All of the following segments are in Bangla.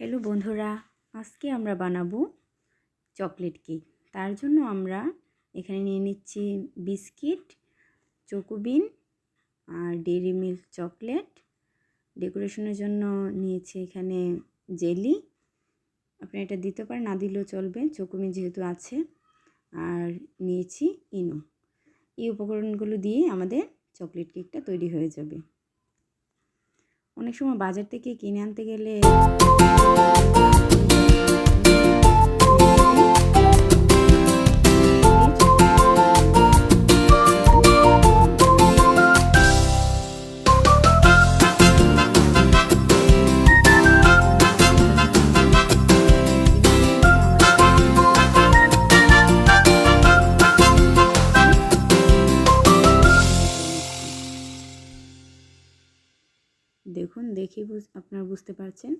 হ্যালো বন্ধুরা, আজকে আমরা বানাবো চকলেট কেক। তার জন্য আমরা এখানে নিয়ে নিচ্ছি বিস্কিট, চকোবিন আর ডেইরি মিল্ক চকলেট। ডেকোরেশনের জন্য নিয়েছি এখানে জেলি, আপনি এটা দিতে পারেন, না দিলেও চলবে, চকোবিন যেহেতু আছে। আর নিয়েছি ইনো। এই উপকরণগুলো দিয়ে আমাদের চকলেট কেকটা তৈরি হয়ে যাবে। অনেক সময় বাজার থেকে কিনে আনতে গেলে দেখুন, দেখি আপনারা বুঝতে পারছেন।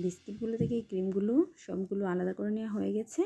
বিস্কিটগুলো থেকে এই ক্রিমগুলো সবগুলো আলাদা করে নেওয়া হয়ে গেছে।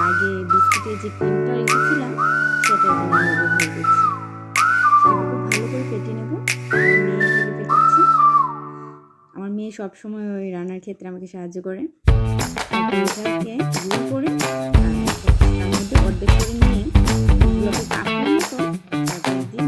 আগে বিস্কুটের যে ক্রিমটা রেখেছিলাম সেটা এখানে নেব হয়ে গেছে। সেটা খুব ভালো করে ফেটে নেব। মেয়েটাকে ফেটাচ্ছি। আমার মেয়ে সবসময় ওই রান্নার ক্ষেত্রে আমাকে সাহায্য করে। এটাকে গুঁড়ো করে তার মধ্যে অর্ধেক করে নিয়ে এগুলোকে কাটার মতো তারপরে দিয়ে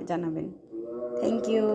জানাবেন। Thank you.